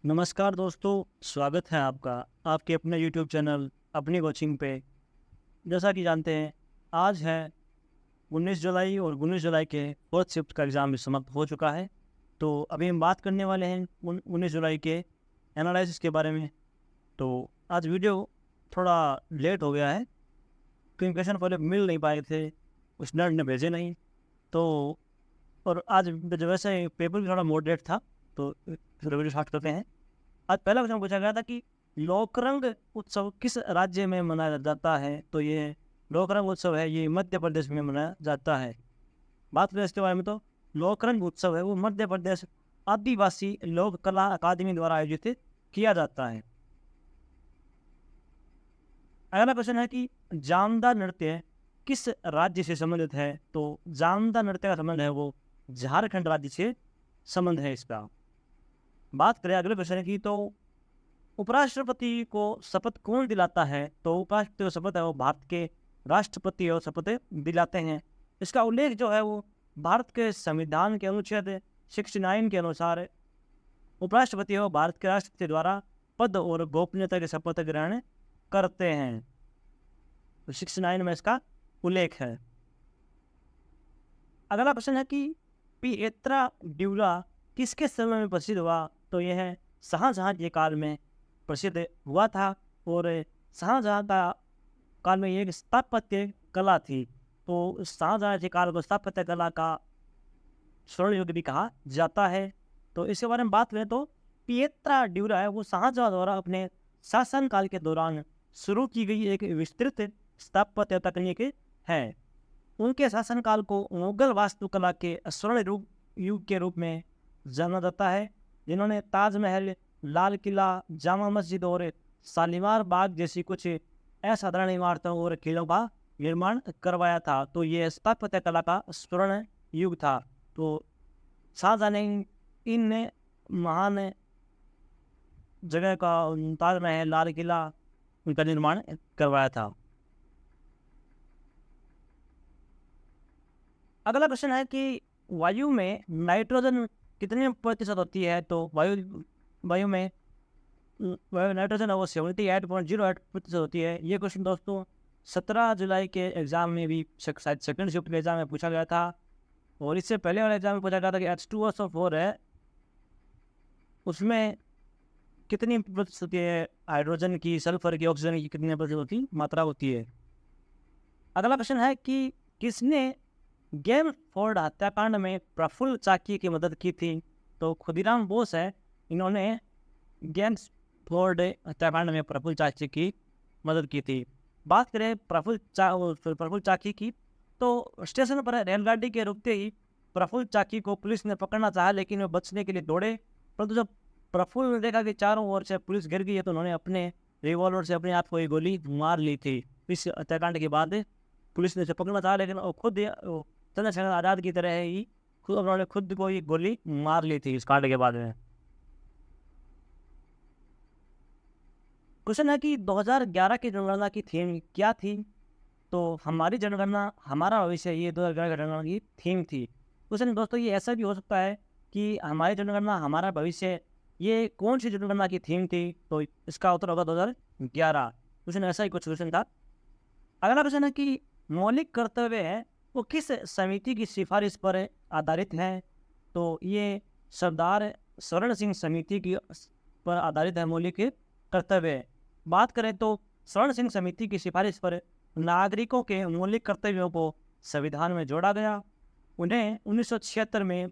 नमस्कार दोस्तों, स्वागत है आपका आपके अपने यूट्यूब चैनल अपनी कोचिंग पे। जैसा कि जानते हैं, आज है 19 जुलाई और 19 जुलाई के फोर्थ शिफ्ट का एग्ज़ाम भी समाप्त हो चुका है। तो अभी हम बात करने वाले हैं 19 जुलाई के एनालिसिस के बारे में। तो आज वीडियो थोड़ा लेट हो गया है क्योंकि क्वेश्चन पहले मिल नहीं पाए थे, स्टूडेंट ने भेजे नहीं। तो और आज वैसे पेपर भी थोड़ा मॉडरेट था, तो फिर वीडियो स्टार्ट करते हैं। आज पहला क्वेश्चन पूछा गया था कि लोकरंग उत्सव किस राज्य में मनाया जाता है। तो ये लोकरंग उत्सव है, ये मध्य प्रदेश में मनाया जाता है। बात करें इसके बारे में, तो लोकरंग उत्सव है वो मध्य प्रदेश आदिवासी लोक कला अकादमी द्वारा आयोजित किया जाता है। अगला क्वेश्चन है कि जामदा नृत्य किस राज्य से संबंधित है। तो जामदा नृत्य का संबंध है वो झारखंड राज्य से संबंध है इसका। बात करें अगले क्वेश्चन की, तो उपराष्ट्रपति को शपथ कौन दिलाता है। तो उपराष्ट्रपति को शपथ है वो भारत के राष्ट्रपति और शपथ दिलाते हैं। इसका उल्लेख जो है वो भारत के संविधान के अनुच्छेद 69 के अनुसार उपराष्ट्रपति और भारत के राष्ट्रपति द्वारा पद और गोपनीयता की शपथ ग्रहण करते हैं। तो 69 में इसका उल्लेख है। अगला प्रश्न है कि पिएत्रा ड्यूरा किसके समय में प्रसिद्ध हुआ। तो यह है शाहजहां के काल में प्रसिद्ध हुआ था, और शाहजहां का काल में एक स्थापत्य कला थी। तो शाहजहां के काल को स्थापत्य कला का स्वर्ण युग भी कहा जाता है। तो इसके बारे में बात करें, तो पिएत्रा ड्यूरा है वो शाहजहां द्वारा अपने शासनकाल के दौरान शुरू की गई एक विस्तृत स्थापत्य तकनीक है। उनके शासनकाल को मुगल वास्तुकला के स्वर्ण युग के रूप में जाना जाता है, जिन्होंने ताजमहल, लाल किला, जामा मस्जिद और शालीमार बाग जैसी कुछ असाधारण इमारतों और किलों का निर्माण करवाया था। तो ये स्थापत्य कला का स्वर्ण युग था। तो शाहजहां ने इन महान जगह का ताजमहल, लाल किला, उनका निर्माण करवाया था। अगला क्वेश्चन है कि वायु में नाइट्रोजन कितने प्रतिशत होती है। तो वायु में नाइट्रोजन वो 78.08% होती है। ये क्वेश्चन दोस्तों 17 जुलाई के एग्जाम में भी शायद सेकंड शिफ्ट के एग्जाम में पूछा गया था, और इससे पहले वाले एग्जाम में पूछा गया था कि H2SO4 है, उसमें कितनी प्रतिशत होती है हाइड्रोजन की, सल्फर की, ऑक्सीजन की कितनी प्रतिशत की मात्रा होती है। अगला प्रश्न है कि किसने गेम फोर्ड हत्याकांड में प्रफुल्ल चाकी की मदद की थी। तो खुदीराम बोस है, इन्होंने गेम्स फोर्ड हत्याकांड में प्रफुल्ल चाकी की मदद की थी। बात करें प्रफुल्ल चाकी की, तो स्टेशन पर रेलगाड़ी के रुकते ही प्रफुल्ल चाकी को पुलिस ने पकड़ना चाहा, लेकिन वे बचने के लिए दौड़े। परंतु जब प्रफुल्ल ने देखा कि चारों ओर से पुलिस गिर गई है, तो उन्होंने अपने रिवॉल्वर से अपने आप को एक गोली मार ली थी। इस हत्याकांड के बाद पुलिस ने उसे पकड़ना चाहा, लेकिन वो खुद चंद्रशेखर आज़ाद की तरह ही उन्होंने खुद को ही गोली मार ली थी इस कांड के बाद में। क्वेश्चन है कि 2011 की जनगणना की थीम क्या थी। तो हमारी जनगणना हमारा भविष्य, ये 2011 की जनगणना की थीम थी। क्वेश्चन दोस्तों ये ऐसा भी हो सकता है कि हमारी जनगणना हमारा भविष्य, ये कौन सी जनगणना की थीम थी। तो इसका उत्तर होगा 2011। क्वेश्चन ऐसा ही कुछ क्वेश्चन था। अगला क्वेश्चन है कि मौलिक कर्तव्य है वो किस समिति की सिफारिश पर आधारित है। तो ये सरदार स्वर्ण सिंह समिति की पर आधारित है मौलिक कर्तव्य। बात करें तो स्वर्ण सिंह समिति की सिफारिश पर नागरिकों के मौलिक कर्तव्यों को संविधान में जोड़ा गया। उन्हें 1976 में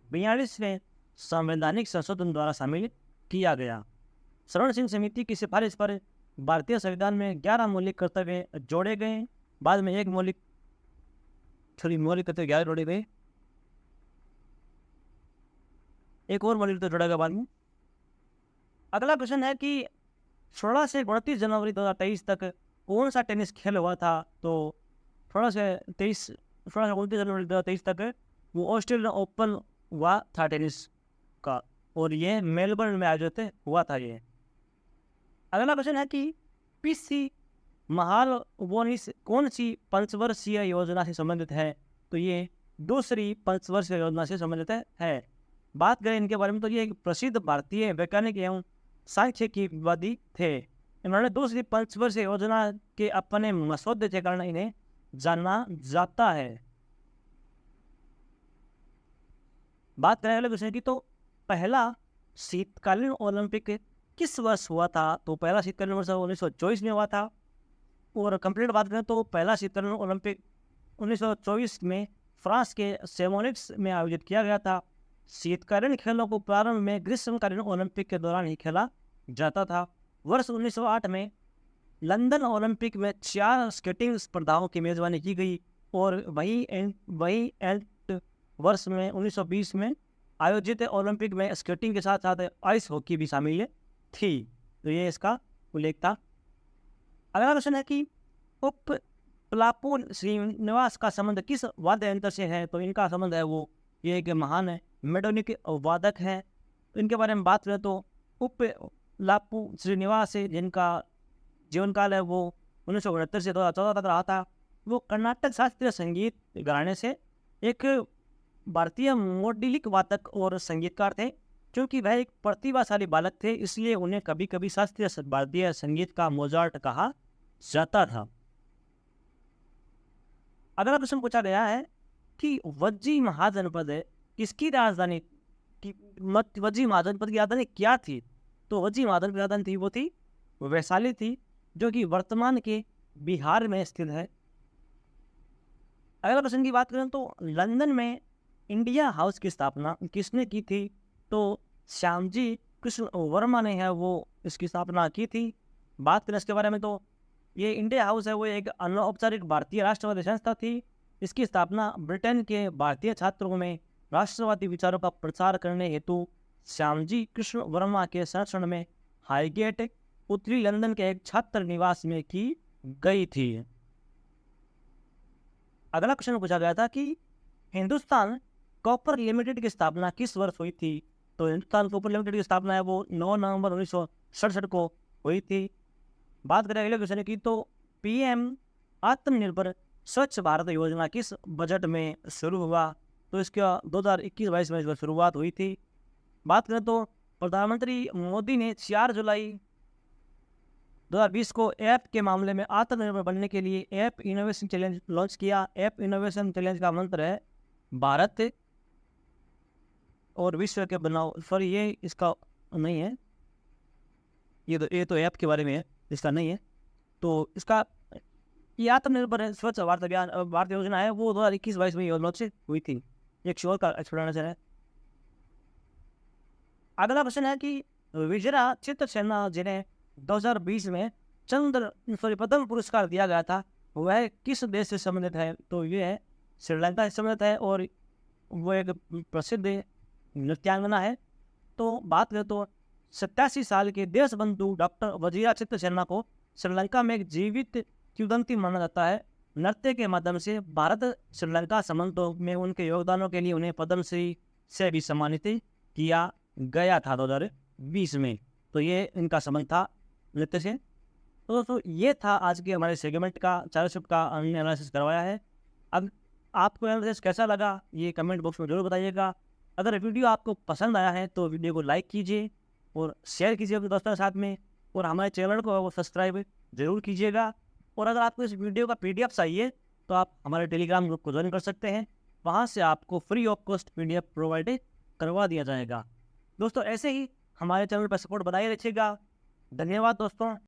42वें संवैधानिक संशोधन द्वारा शामिल किया गया। स्वर्ण सिंह समिति की सिफारिश पर भारतीय संविधान में 11 मौलिक कर्तव्य जोड़े गए। बाद में एक मौलिक कर्तव्य 11 जोड़े गए, एक और मौलिक कर्तव्य जोड़ा गया बाद में। अगला क्वेश्चन है कि 16 से 29 जनवरी 2023 तक कौन सा टेनिस खेल हुआ था। तो 16 से 29 जनवरी 2023 तक वो ऑस्ट्रेलियन ओपन हुआ था टेनिस का, और ये मेलबर्न में आयोजित हुआ था ये। अगला क्वेश्चन है कि पीसी महालनोबिस कौन सी पंचवर्षीय योजना से संबंधित है। तो ये दूसरी पंचवर्षीय योजना से संबंधित है। बात करें इनके बारे में तो ये एक प्रसिद्ध भारतीय वैज्ञानिक एवं सांख्यिकीवादी थे। इन्होंने दूसरी पंचवर्षीय योजना के अपने मसौदे के कारण इन्हें जाना जाता है। बात करें अगले विषय की तो पहला शीतकालीन ओलंपिक किस वर्ष हुआ था? तो पहला शीतकालीन वर्ष 1924 में हुआ था। और कंप्लीट बात करें तो पहला शीतकालीन ओलंपिक 1924 में फ्रांस के सेमोनिक्स में आयोजित किया गया था। शीतकालीन खेलों को प्रारंभ में ग्रीष्मकालीन ओलंपिक के दौरान ही खेला जाता था। वर्ष 1908 में लंदन ओलंपिक में 4 स्केटिंग स्पर्धाओं की मेजबानी की गई और वही वर्ष में 1920 में आयोजित ओलंपिक में स्केटिंग के साथ साथ आइस हॉकी भी शामिल थी। तो ये इसका उल्लेख था। अगला क्वेश्चन है कि उप प्लापून श्रीनिवास का संबंध किस वाद्य यंत्र से है? तो इनका संबंध है वो ये एक महान मेडोनिक वादक है। तो इनके बारे में बात करें तो उप लापू श्रीनिवास है जिनका जीवन काल है वो 1969 से 2014 तक रहा था। वो कर्नाटक शास्त्रीय संगीत घराने से एक भारतीय मोडलिक वादक और संगीतकार थे। क्योंकि वह एक प्रतिभाशाली बालक थे इसलिए उन्हें कभी कभी शास्त्रीय भारतीय संगीत का मोजार्ट कहा जाता था। अगला प्रश्न पूछा गया है कि वज्जी महाजनपद किसकी राजधानी वज्जी महाजनपद की राजधानी क्या थी? तो वज्जी महाजनपद की राजधानी थी वो थी वैशाली थी, जो कि वर्तमान के बिहार में स्थित है। अगला प्रश्न की बात करें तो लंदन में इंडिया हाउस की स्थापना किसने की थी? तो श्यामजी कृष्ण वर्मा ने है वो इसकी स्थापना की थी। बात करें इसके बारे में तो ये इंडिया हाउस है वो एक अनौपचारिक भारतीय राष्ट्रवादी संस्था थी। इसकी स्थापना ब्रिटेन के भारतीय छात्रों में राष्ट्रवादी विचारों का प्रचार करने हेतु श्यामजी कृष्ण वर्मा के संरक्षण में हाईगेट उत्तरी लंदन के एक छात्र निवास में की गई थी। अगला क्वेश्चन पूछा गया था कि हिंदुस्तान कॉपर लिमिटेड की स्थापना किस वर्ष हुई थी? तो हिंदुस्तान कॉपर लिमिटेड की स्थापना है वो 9 नवंबर 1967 को हुई थी। बात करें अगले क्वेश्चन की तो पीएम आत्मनिर्भर स्वच्छ भारत योजना किस बजट में शुरू हुआ? तो इसका 2021-22 में इसकी शुरुआत हुई थी। बात करें तो प्रधानमंत्री मोदी ने 4 जुलाई 2020 को ऐप के मामले में आत्मनिर्भर बनने के लिए ऐप इनोवेशन चैलेंज लॉन्च किया। ऐप इनोवेशन चैलेंज का मंत्र है भारत और विश्व के बनाओ। सॉरी ये इसका नहीं है, ये तो ऐप के बारे में है, इसका नहीं है। तो इसका ये आत्मनिर्भर स्वच्छ भारत अभियान भारत योजना है वो 2021-22 में लॉन्च हुई थी। एक शोर का एक्सप्लेनेशन है। अगला प्रश्न है कि विजरा चित्रसेना जिन्हें 2020 में पद्म पुरस्कार दिया गया था वह किस देश से संबंधित है? तो ये है श्रीलंका से संबंधित है और वो एक प्रसिद्ध नृत्यांगना है। तो बात करें तो 87 साल के देशबंधु डॉक्टर वजीरा चित्रसेना को श्रीलंका में एक जीवित किंवदंती माना जाता है। नृत्य के माध्यम से भारत श्रीलंका संबंधों में उनके योगदानों के लिए उन्हें पद्मश्री से भी सम्मानित किया गया था 2020 में। तो ये इनका संबंध था नृत्य से। तो दोस्तों ये था आज के हमारे सेगमेंट का चारों का हमने एनालिसिस करवाया है। अब आपको एनालिसिस कैसा लगा ये कमेंट बॉक्स में जरूर बताइएगा। अगर वीडियो आपको पसंद आया है तो वीडियो को लाइक कीजिए और शेयर कीजिए अपने दोस्तों के साथ में, और हमारे चैनल को वो सब्सक्राइब जरूर कीजिएगा। और अगर आपको इस वीडियो का PDF चाहिए तो आप हमारे टेलीग्राम ग्रुप को ज्वाइन कर सकते हैं, वहाँ से आपको free of cost PDF provide करवा दिया जाएगा। दोस्तों ऐसे ही हमारे चैनल पर सपोर्ट बनाए रखिएगा। धन्यवाद दोस्तों।